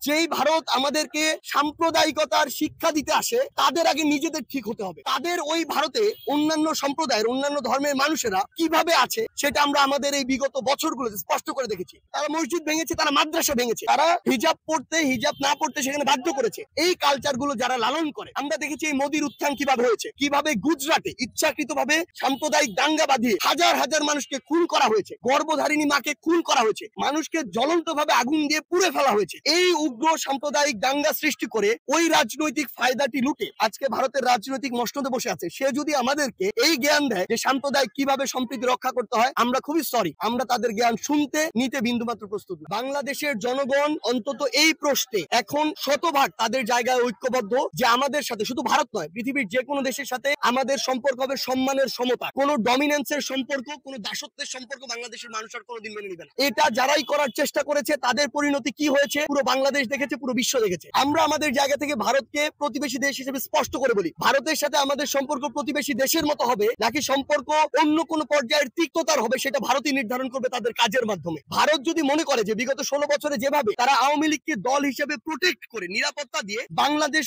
যেই ভারত আমাদেরকে সাম্প্রদায়িকতার শিক্ষা দিতে আসে তাদের আগে নিজেদের ঠিক হতে হবে। তাদের ওই ভারতে অন্যান্য সম্প্রদায়ের অন্যান্য ধর্মের মানুষেরা কিভাবে আছে সেটা আমরা আমাদের এই বিগত বছরগুলোতে স্পষ্ট করে দেখেছি। তারা মসজিদ ভেঙেছে, তারা মাদ্রাসা ভেঙেছে, তারা হিজাব পড়তে হিজাব না পড়তে সেখানে বাধ্য করেছে। এই কালচার গুলো যারা লালন করে, আমরা দেখেছি এই মোদির উত্থান কিভাবে হয়েছে, কিভাবে গুজরাটে ইচ্ছাকৃতভাবে সাম্প্রদায়িক দাঙ্গা বাঁধিয়ে হাজার হাজার মানুষকে খুন করা হয়েছে, গর্ভধারিণী মাকে খুন করা হয়েছে, মানুষকে জ্বলন্ত ভাবে আগুন দিয়ে পুড়ে ফেলা হয়েছে। এই উগ্র সাম্প্রদায়িক দাঙ্গা সৃষ্টি করে ওই রাজনৈতিক ফায়দাটি লুটে আজকে ভারতের রাজনৈতিক মসনদে বসে আছে। সে যদি আমাদেরকে এই জ্ঞান দেয় যে সাম্প্রদায়িক কিভাবে সম্প্রীতি রক্ষা করতে হয়, আমরা খুবই সরি, আমরা তাদের জ্ঞান শুনতে নিতে বিন্দুমাত্র প্রস্তুত না। বাংলাদেশের জনগণ অন্তত এই প্রশ্নে এখন শতভাগ তাদের জায়গায় ঐক্যবদ্ধ যে আমাদের সাথে, শুধু ভারত নয়, পৃথিবীর যে কোনো দেশের সাথে আমাদের সম্পর্ক হবে সম্মানের, সমতা। কোনো ডমিনেন্সের সম্পর্ক, কোনো দাসত্বের সম্পর্ক বাংলাদেশের মানুষ আর কোনোদিন মেনে নিবে না। এটা যারাই করার চেষ্টা করেছে তাদের পরিণতি কি হয়েছে পুরো বাংলাদেশ দেখেছে, পুরো বিশ্ব দেখেছে। আমরা আমাদের জায়গা থেকে ভারতকে প্রতিবেশী দেশ হিসেবে স্পষ্ট করে বলি, ভারতের সাথে আমাদের সম্পর্ক প্রতিবেশী দেশের মতো হবে নাকি সম্পর্ক অন্য কোনো পর্যায়ের তিক্ততার হবে সেটা ভারতই নির্ধারণ করবে তাদের কাজের মাধ্যমে। ভারত যদি মনে করে যে বিগত 16 বছরে যেভাবে তারা আওয়ামী লীগকে দল হিসেবে প্রোটেক্ট করে নিরাপত্তা দিয়ে বাংলাদেশ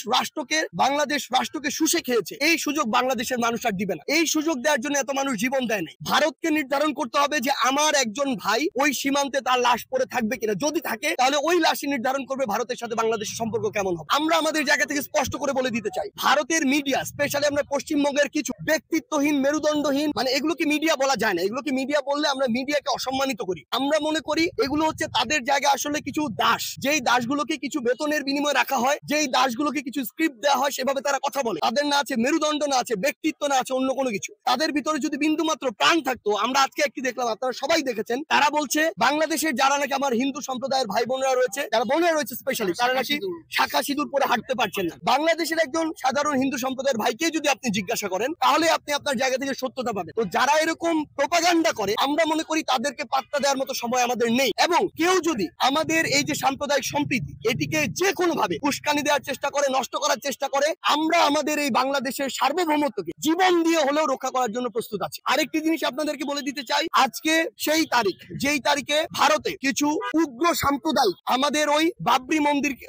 রাষ্ট্রকে শুষে খেয়েছে, এই সুযোগ বাংলাদেশের মানুষ আর দিবে না। এই সুযোগ দেওয়ার জন্য এত মানুষ জীবন দেয় নাই। ভারতকে নির্ধারণ করতে হবে যে আমার একজন ভাই ওই সীমান্তে তার লাশ পড়ে থাকবে কিনা, যদি থাকে তাহলে ওই লাশই নির্ধারণ করবে ভারতের সাথে বাংলাদেশের সম্পর্ক কেমন হবে। আমরা আমাদের জায়গা থেকে স্পষ্ট করে বলে দিতে চাই, ভারতের মিডিয়া, স্পেশালি আমরা পশ্চিমবঙ্গের কিছু ব্যক্তিত্বহীন, মেরুদণ্ডহীন, মানে এগুলোকে মিডিয়া বলা যায় না, এগুলোকে মিডিয়া বললে আমরা মিডিয়াকে অসম্মানিত করি। আমরা মনে করি এগুলো হচ্ছে তাদের জায়গায় আসলে কিছু দাস, যেই দাসগুলোকে কিছু বেতনের বিনিময়ে রাখা হয়, যেই দাসগুলোকে কিছু স্ক্রিপ্ট দেওয়া হয়, সেভাবে তারা কথা বলে। তাদের না আছে মেরুদণ্ড, না আছে ব্যক্তিত্ব, না আছে অন্য কোনো কিছু। তাদের ভিতরে যদি বিন্দুমাত্র প্রাণ থাকতো, আমরা আজকে একটি দেখলাম, আপনারা সবাই দেখেছেন, তারা বলছে বাংলাদেশের যারা নাকি আমার হিন্দু সম্প্রদায়ের ভাই বোনেরা রয়েছে, যারা বোনেরা রয়েছে স্পেশালি, তারা নাকি শাখা সিঁদুর পরে হাঁটতে পারছেন না। বাংলাদেশের একজন সাধারণ হিন্দু সম্প্রদায়ের ভাইকে যদি আপনি জিজ্ঞাসা করেন তাহলে আপনি আপনার জায়গা থেকে সত্যতা পাবেন। তো যারা এরকম প্রোপাগান্ডা করে, আমরা মনে করি তাদেরকে পাত্তা দেওয়ার মতো সময় আমাদের নেই। এবং কেউ যদি আমাদের এই যে সাম্প্রদায়িক সম্প্রীতি এটিকে যে কোনো ভাবে উস্কানি দেওয়ার চেষ্টা করে, নষ্ট করার চেষ্টা করে, আমরা আমাদের এই বাংলাদেশের সার্বভৌমত্বকে জীবন দিয়ে হলেও রক্ষা করার জন্য প্রস্তুত আছি। আরেকটি জিনিস আপনাদেরকে বলে দিতে চাই, আজকে সেই তারিখ যেই তারিখে ভারতে কিছু উগ্র সাম্প্রদায়িক আমাদের ওই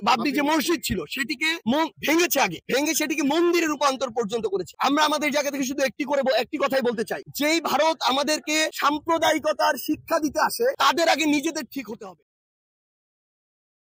বাবরি যে মসজিদ ছিল সেটিকে ভেঙেছে, আগে ভেঙে সেটিকে মন্দিরে রূপান্তর পর্যন্ত করেছে। আমরা আমাদের জায়গা থেকে শুধু একটি কথাই বলতে চাই, যেই ভারত আমাদেরকে সাম্প্রদায়িকতার শিক্ষা দিতে আসে তাদের আগে নিজেদের ঠিক হতে হবে।